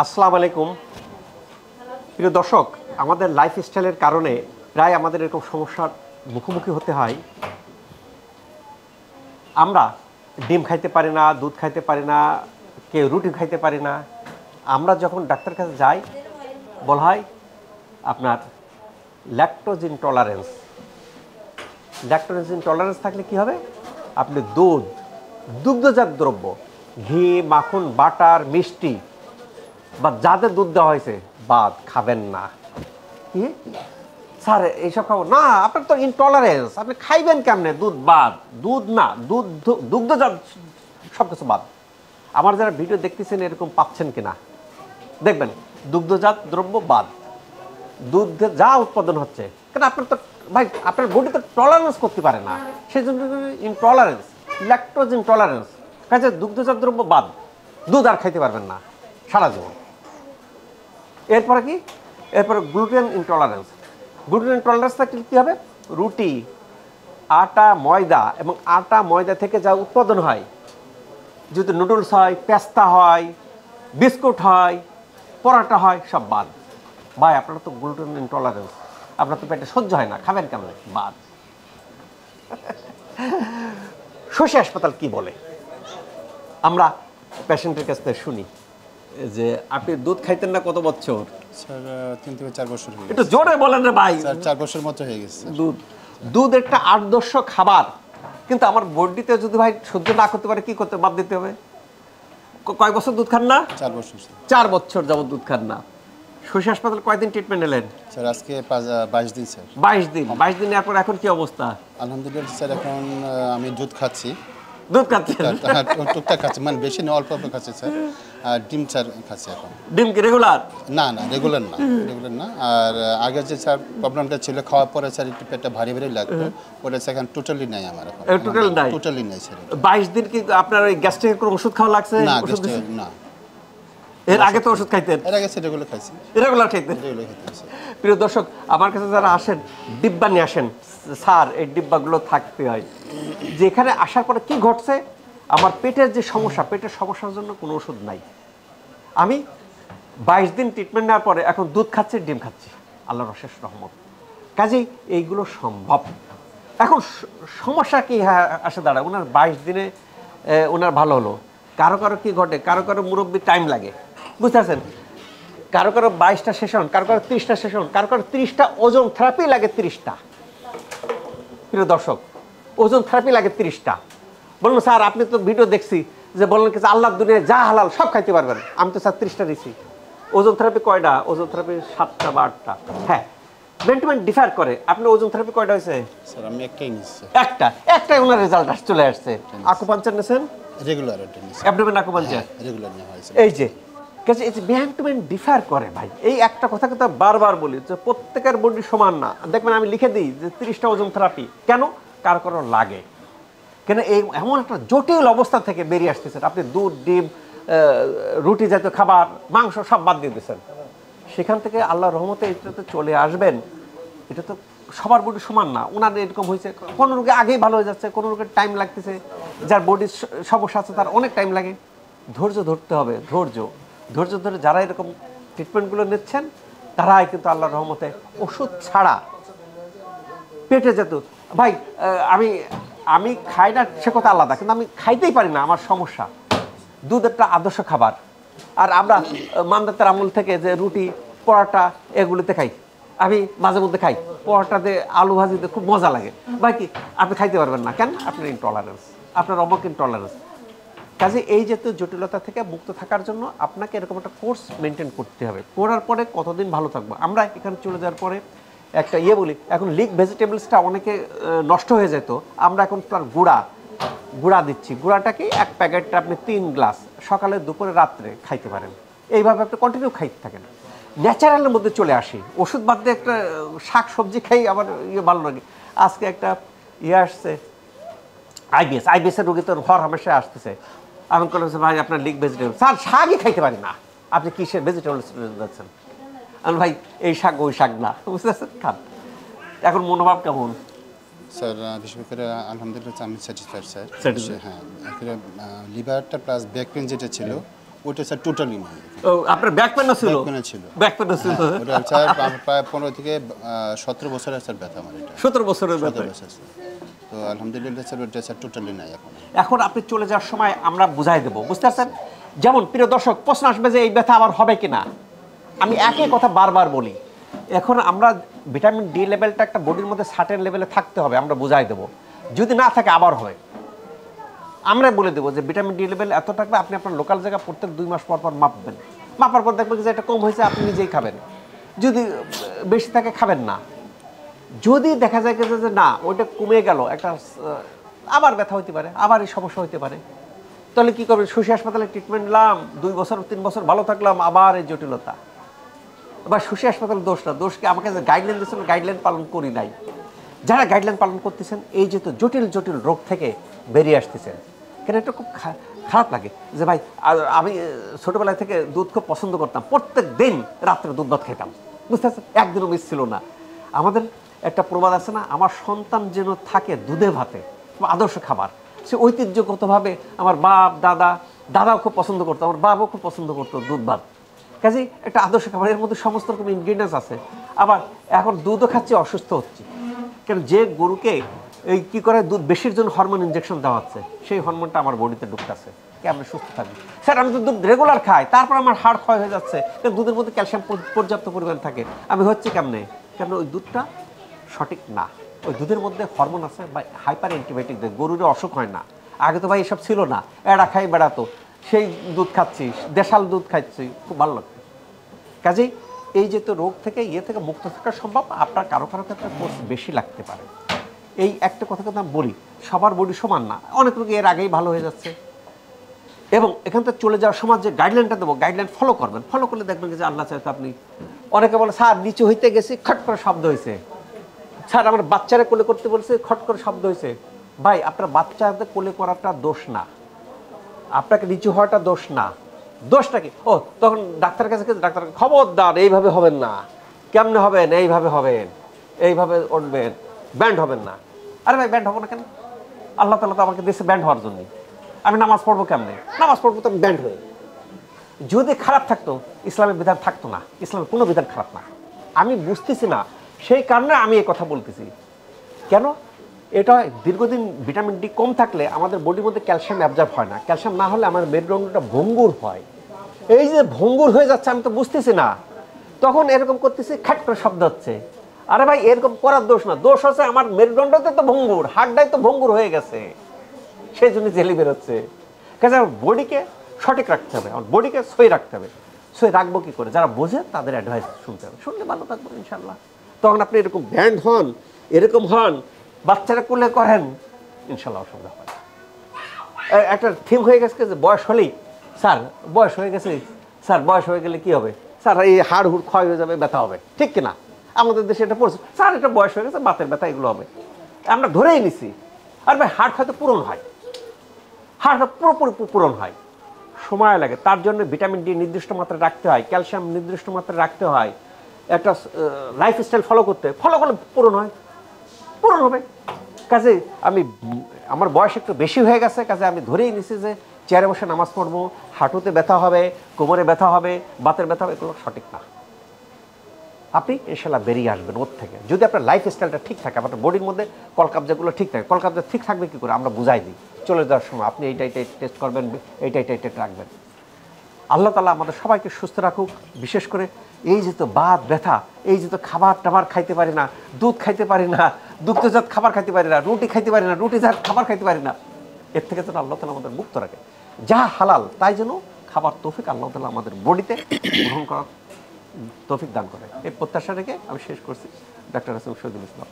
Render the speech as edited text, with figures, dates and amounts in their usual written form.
আসসালামু আলাইকুম প্রিয় দর্শক, আমাদের লাইফস্টাইলের কারণে প্রায় আমাদের এরকম সমস্যার মুখোমুখি হতে হয়। আমরা ডিম খাইতে পারি না, দুধ খাইতে পারি না, কেউ রুটি খাইতে পারি না। আমরা যখন ডাক্তার কাছে যাই বলা হয় আপনার ল্যাকটোজ ইনটলারেন্স। ল্যাকটোজ ইনটলারেন্স থাকলে কি হবে? আপনি দুধ, দুগ্ধজাত দ্রব্য, ঘি, মাখন, বাটার, মিষ্টি বা যাদের দুধ দেওয়া হয়েছে বাদ খাবেন না। কি স্যার এইসব খাবো না? আপনার তো ইনটলারেন্স, আপনি খাইবেন কেমনে? দুধ বাদ, দুধ না, দুগ্ধজাত সব কিছু বাদ। আমার যারা ভিডিও দেখতেছেন এরকম পাচ্ছেন কিনা দেখবেন, দুগ্ধজাত দ্রব্য বাদ, দুধ যা উৎপাদন হচ্ছে। কেন আপনার তো ভাই আপনার বডি তো টলারেন্স করতে পারে না, সেই জন্য ইনটলারেন্স, ল্যাকটোজ ইনটলারেন্স। কাজে দুগ্ধজাত দ্রব্য বাদ, দুধ আর খাইতে পারবেন না সারা জীবন। এরপরে কি? এরপরে গ্লুটেন ইনটলারেন্স। গ্লুটেন ইনটলারেন্স থাকলে কী হবে? রুটি, আটা, ময়দা এবং আটা ময়দা থেকে যা উৎপাদন হয়, যদি নুডলস হয়, পেস্তা হয়, বিস্কুট হয়, পরোটা হয়, সব বাদ। ভাই আপনার তো গ্লুটেন ইনটলারেন্স, আপনার তো পেটে সহ্য হয় না, খাবেন কেমন? বাদ। শশী হাসপাতাল কি বলে আমরা পেশেন্টের কাছ থেকে শুনি যে আপনি দুধ খাইতেন না কত বছর? স্যার 3 থেকে 4 বছর হয়ে গেছে। একটু জোরে বলেন রে ভাই। স্যার 4 বছর মতো হয়ে গেছে। দুধ একটা আদর্শ খাবার, কিন্তু আমার বডিতে যদি ভাই সহ্য না করতে পারে কি করতে? বাদ দিতে হবে। কয় বছর দুধ খান না? 4 বছর। 4 বছর যাবত দুধ খান না। শশী হাসপাতাল কয়দিন ট্রিটমেন্ট নিলেন? স্যার আজকে 22 দিন স্যার। 22 দিন। 22 দিন এরপর এখন কি অবস্থা? আলহামদুলিল্লাহ স্যার, এখন আমি দুধ খাচ্ছি। দুধ খাচ্ছেন? টুকটাক খাচ্ছি, মানে বেশি না, অল্প অল্প খাচ্ছি স্যার। আর ডিম স্যার খাচ্ছি এখন। ডিম কি রেগুলার? না, রেগুলার না। আর আগে যে স্যার প্রবলেমটা ছিল, খাওয়ার পরে স্যার একটু পেটটা ভারী ভারী লাগতো, ওটা স্যার এখন টোটালি নাই আমার এখন। টোটালি নাই স্যার। 22 দিন কি আপনার ওই গ্যাস্ট্রিকের কোনো ওষুধ খাওয়া লাগছে? না, না। এর আগে তো ওষুধ খাইতেন? এর আগে স্যার রেগুলার খাইছি। রেগুলার খাইতেন? প্রিয় দর্শক, আমার কাছে যারা আসেন ডিব্বা নিয়ে আসেন, স্যার এই ডিব্বাগুলো থাকতে হয়। যেখানে আসার পরে কি ঘটছে, আমার পেটের যে সমস্যা, পেটের সমস্যার জন্য কোনো ওষুধ নাই। আমি 22 দিন ট্রিটমেন্ট নেওয়ার পরে এখন দুধ খাচ্ছি, ডিম খাচ্ছি, আল্লাহর অশেষ রহমত। কাজেই এইগুলো সম্ভব। এখন সমস্যা কি আসে দাঁড়ায়? ওনার 22 দিনে ওনার ভালো হলো। কারো কারো কি ঘটে, কারো কারো মুরব্বি টাইম লাগে, বুঝতে পারছেন? কারো কারো 22টা সেশন, কারো কারো 30টা সেশন, কারো কারো 30টা ওজন থেরাপি লাগে। 30টা প্রিয় দর্শক, ওজন থেরাপি লাগে 30টা। বলুন স্যার আপনি তো ভিডিও দেখছি যে বললেন কি আল্লাহর দুনিয়ায় যা হালাল সব খাইতে পারবেন। আমি তো স্যার 30টা দিছি। ওজন থেরাপি কয়টা? ওজন থেরাপি 7টা বা 8টা। হ্যাঁ, মেন টু মেন ডিফার করে। আপনি ওজন থেরাপি কয়টা হয়েছে? স্যার আমি একটাই নিচ্ছি। একটাই ওনার রেজাল্ট চলে আসছে। আকুপাঞ্চার নিয়েছেন? রেগুলার এটা নিচ্ছি। অ্যাবডোমেন আকুপাঞ্চার রেগুলার নেওয়া হয়েছে। এই যে কাজে এই যে মেন টু মেন ডিফার করে ভাই। এই একটা কথা কিন্তু বারবার বলি যে প্রত্যেকের বডি সমান না। দেখবেন আমি লিখে দিই যে 30টা ওজন থেরাপি। কেন? কারো কারো লাগে। কেন? এই এমন একটা জটিল অবস্থা থেকে বেরিয়ে আসতেছেন। আপনি দুধ, ডিম, রুটি জাতীয় খাবার, মাংস সব বাদ দিয়ে দিয়েছেন। সেখান থেকে আল্লাহর রহমতে এটাতে চলে আসবেন। এটা তো সবার বডি সমান না। ওনার এরকম হয়েছে, কোনো রোগে আগেই ভালো হয়ে যাচ্ছে, কোনো রোগের টাইম লাগতেছে। যার বডির সমস্যা আছে তার অনেক টাইম লাগে। ধৈর্য ধরতে হবে, ধৈর্য ধরে যারা এরকম ট্রিটমেন্টগুলো নিচ্ছেন তারাই কিন্তু আল্লাহর রহমতে ওষুধ ছাড়া পেটে যেত। ভাই আমি খাই না সে কথা আলাদা, কিন্তু আমি খাইতেই পারি না, আমার সমস্যা। দুধ একটা আদর্শ খাবার। আর আমরা মান্দাতের আমল থেকে যে রুটি, পরোটা এগুলিতে খাই, আমি মাঝে মধ্যে খাই। পরোটাতে আলু ভাজিতে খুব মজা লাগে। ভাই কি আপনি খাইতে পারবেন না কেন? আপনার ইনটলারেন্স, আপনার অমক ইনটলারেন্স। কাজে এই জাতীয় জটিলতা থেকে মুক্ত থাকার জন্য আপনাকে এরকম একটা কোর্স মেনটেন করতে হবে। করার পরে কতদিন ভালো থাকবো? আমরা এখানে চলে যাওয়ার পরে একটা বলি, এখন লিক ভেজিটেবলসটা অনেকে নষ্ট হয়ে যেত, আমরা এখন তার গুঁড়া দিচ্ছি। গুঁড়াটাকে এক প্যাকেটটা আপনি 3 গ্লাস সকালে, দুপুরে, রাত্রে খাইতে পারেন। এইভাবে আপনি কন্টিনিউ খাইতে থাকেন। ন্যাচারালের মধ্যে চলে আসি। ওষুধ বাদ দিয়ে একটা শাক সবজি খাই, আমার ভালো লাগে। আজকে একটা আসছে আইবিএসের রোগী তো হর হামেশা আসতেছে। আমি বলছি ভাই আপনার লিক ভেজিটেবল। স্যার শাকই খাইতে পারি না। আপনি কিসের ভেজিটেবল যাচ্ছেন? আমি ভাই এই শাক ওই শাক না, বুঝতে পারছেন? খান। এখন মনোভাব কেমন? স্যার বিশেষ করে আলহামদুলিল্লাহ আমি স্যাটিসফাইড স্যার। হ্যাঁ, লিভারটা প্লাস ব্যাক পেন যেটা ছিল ওটা স্যার টোটালি নেই। ও আপনার ব্যাক পেনও ছিল? ব্যাক পেনও ছিল। ব্যাক পেনও ছিল। ওটা স্যার প্রায় 15 থেকে 17 বছরের স্যার ব্যথা আমার এটা। 17 বছরের ব্যথা। 17 বছর স্যার। তো আলহামদুলিল্লাহ স্যার ওটা স্যার টোটালি নাই এখন। এখন আপনি চলে যাওয়ার সময় আমরা বুঝাই দেব, বুঝতে পারছেন? যেমন প্রিয় দর্শক, প্রশ্ন আসবে যে এই ব্যথা আবার হবে কিনা। আমি একই কথা বারবার বলি, এখন আমরা ভিটামিন ডি লেভেলটা একটা বডির মধ্যে সার্টেন লেভেলে থাকতে হবে, আমরা বুঝাই দেব। যদি না থাকে আবার হয়, আমরা বলে দেবো যে ভিটামিন ডি লেভেল এত থাকবে, আপনি আপনার লোকাল জায়গা প্রত্যেক 2 মাস পর পর মাপবেন। মাপার পর দেখবেন যে এটা কম হয়েছে, আপনি নিজেই খাবেন। যদি বেশি থাকে খাবেন না। যদি দেখা যায় যে না ওইটা কমে গেল, একটা আবার ব্যথা হইতে পারে, আবার এই সমস্যা হইতে পারে, তাহলে কি করবেন? শশী হাসপাতালে ট্রিটমেন্ট নিলাম, 2 বছর 3 বছর ভালো থাকলাম, আবার এই জটিলতা। এবার শশী হাসপাতালের দোষ না, দোষকে আমাকে যে গাইডলাইন দিয়েছেন গাইডলাইন পালন করি নাই। যারা গাইডলাইন পালন করতেছেন এই যে তো জটিল জটিল রোগ থেকে বেরিয়ে আসতেছেন, কেন এটা খুব খারাপ লাগে যে ভাই আমি ছোটোবেলায় থেকে দুধ খুব পছন্দ করতাম, প্রত্যেক দিন রাত্রে দুধ ভাত খেতাম, বুঝতে পারছেন? একদিনও মিস ছিল না। আমাদের একটা প্রবাদ আছে না, আমার সন্তান যেন থাকে দুধে ভাতে, আদর্শ খাবার। সে ঐতিহ্যগতভাবে আমার বাপ দাদাও খুব পছন্দ করতো, আমার বাবাও খুব পছন্দ করতো দুধ ভাত। কাজেই একটা আদর্শ খাবার, এর মধ্যে সমস্ত রকম ইনগ্রিডিয়েন্টস আছে। আবার এখন দুধও খাচ্ছি, অসুস্থ হচ্ছি, কেন? যে গরুকে এই কী করে দুধ বেশির জন্য হরমোন ইনজেকশন দেওয়া হচ্ছে, সেই হরমোনটা আমার বডিতে ঢুকতেছে, কেমন সুস্থ থাকবে? স্যার আমি তো দুধ রেগুলার খাই, তারপর আমার হাড় ক্ষয় হয়ে যাচ্ছে, কারণ দুধের মধ্যে ক্যালসিয়াম পর্যাপ্ত পরিমাণ থাকে। আমি হচ্ছে কেমনে? কেন? ওই দুধটা সঠিক না, ওই দুধের মধ্যে হরমোন আছে বা হাইপার অ্যান্টিবায়োটিক দেয়, গরুরে অসুখ হয় না। আগে তো ভাই এসব ছিল না, এড়া খাই বেড়াতো, সেই দুধ খাচ্ছি, দেশাল দুধ খাচ্ছি, খুব ভালো লাগতো। কাজেই এই যে তো রোগ থেকে থেকে মুক্ত থাকা সম্ভব, আপনার কারো ক্ষেত্রে কোর্স বেশি লাগতে পারে। এই একটা কথা আমি বলি, সবার বডি সমান না, অনেক রোগী এর আগেই ভালো হয়ে যাচ্ছে। এবং এখান থেকে চলে যাওয়ার সময় যে গাইডলাইনটা দেবো, গাইডলাইন ফলো করবেন, ফলো করলে দেখবেন যে আল্লাহ চাইতে আপনি। অনেকে বলে স্যার নিচু হইতে গেছি, খট করে শব্দ হয়েছে, স্যার আমার বাচ্চারা কোলে করতে বলছে, খট করে শব্দ হয়েছে। ভাই আপনার বাচ্চাদের কোলে করাটা দোষ না, আপনাকে নিচু হওয়াটা দোষ না। দোষটা কি? ও তখন ডাক্তারের কাছে গেছে, ডাক্তার খবরদার এইভাবে হবেন না। কেমনে হবেন? এইভাবে হবেন, এইভাবে উঠবেন, ব্যান্ড হবেন না। আরে ভাই ব্যান্ড হবো না কেন? আল্লাহ তাআলা তো আমাকে দিয়েছে ব্যান্ড হওয়ার জন্যই। আমি নামাজ পড়বো কেমনে? নামাজ পড়বো তো আমি ব্যান্ড হয়ে। যদি খারাপ থাকতো ইসলামের বিধান থাকতো না, ইসলামের কোনো বিধান খারাপ না। আমি বুঝতেছি না, সেই কারণে আমি এই কথা বলতেছি। কেন? এটা দীর্ঘদিন ভিটামিন ডি কম থাকলে আমাদের বডির মধ্যে ক্যালসিয়াম অ্যাবজর্ব হয় না, ক্যালসিয়াম না হলে আমার মেরুদণ্ডটা ভঙ্গুর হয়। এই যে ভঙ্গুর হয়ে যাচ্ছে আমি তো বুঝতেছি না, তখন এরকম করতেছি, খ্যাট করে শব্দ হচ্ছে। আরে ভাই এরকম করার দোষ না, দোষ হচ্ছে আমার মেরুদণ্ডতে তো ভঙ্গুর, হাড়টাই তো ভঙ্গুর হয়ে গেছে, সেই জন্য জেলি বেরোচ্ছে। কাজে আমার বডিকে সঠিক রাখতে হবে, আমার বডিকে সই রাখতে হবে। সই রাখবো কী করে? যারা বোঝে তাদের অ্যাডভাইস শুনতে হবে, শুনলে ভালো থাকবো ইনশাল্লাহ। তখন আপনি এরকম ব্যান্ড হন, এরকম হন, বাচ্চারা কোলে করেন, ইনশাল্লাহ অসুবিধা হয়। একটা থিম হয়ে গেছে যে বয়স হলেই স্যার বয়স হয়ে গেছে, স্যার বয়স হয়ে গেলে কি হবে? স্যার এই হাড় হুড় ক্ষয় হয়ে যাবে, ব্যথা হবে, ঠিক কিনা? আমাদের দেশে এটা পড়ছে, স্যার এটা বয়স হয়ে গেছে, বাতের ব্যথা এগুলো হবে, আমরা ধরেই নিছি। আর ভাই হাড় হয়তো পূরণ হয়, হাড়টা পুরোপুরি পূরণ হয়, সময় লাগে। তার জন্য ভিটামিন ডি নির্দিষ্ট মাত্রায় রাখতে হয়, ক্যালসিয়াম নির্দিষ্ট মাত্রায় রাখতে হয়, একটা লাইফস্টাইল ফলো করতে, ফলো করলে পূরণ হয়, পূরণ হবে। কাজে আমার বয়স একটু বেশি হয়ে গেছে, কাজে আমি ধরেই নিছি যে চেয়ারে বসে নামাজ পড়বো, হাঁটুতে ব্যথা হবে, কোমরে ব্যথা হবে, বাতের ব্যথা হবে, এগুলো সঠিক না। আপনি ইনশাল্লাহ বেরিয়ে আসবেন ওর থেকে, যদি আপনার লাইফস্টাইলটা ঠিক থাকে, আপনার বডির মধ্যে কলকাবজাগুলো ঠিক থাকে। কলকাবজা ঠিক থাকবে কী করে? আমরা বুঝাই দিই চলে যাওয়ার সময়, আপনি এইটা টেস্ট করবেন, এইটা রাখবেন। আল্লাহ তাআলা আমাদের সবাইকে সুস্থ রাখুক। বিশেষ করে এই যে তো বাত ব্যথা, এই যে তো খাবার টাবার খাইতে পারি না, দুধ খাইতে পারি না, দুগ্ধজাত খাবার খাইতে পারি না, রুটি খাইতে পারি না, রুটিজাত খাবার খাইতে পারি না, এর থেকে যেন আল্লাহ তাআলা আমাদের মুক্ত রাখে। যা হালাল তাই যেন খাবার তৌফিক আল্লাহ তাআলা আমাদের বডিতে গ্রহণ করার তৌফিক দান করে, এই প্রত্যাশা রেখে আমি শেষ করছি। ডাক্তার রাসেল শহীদুল ইসলাম।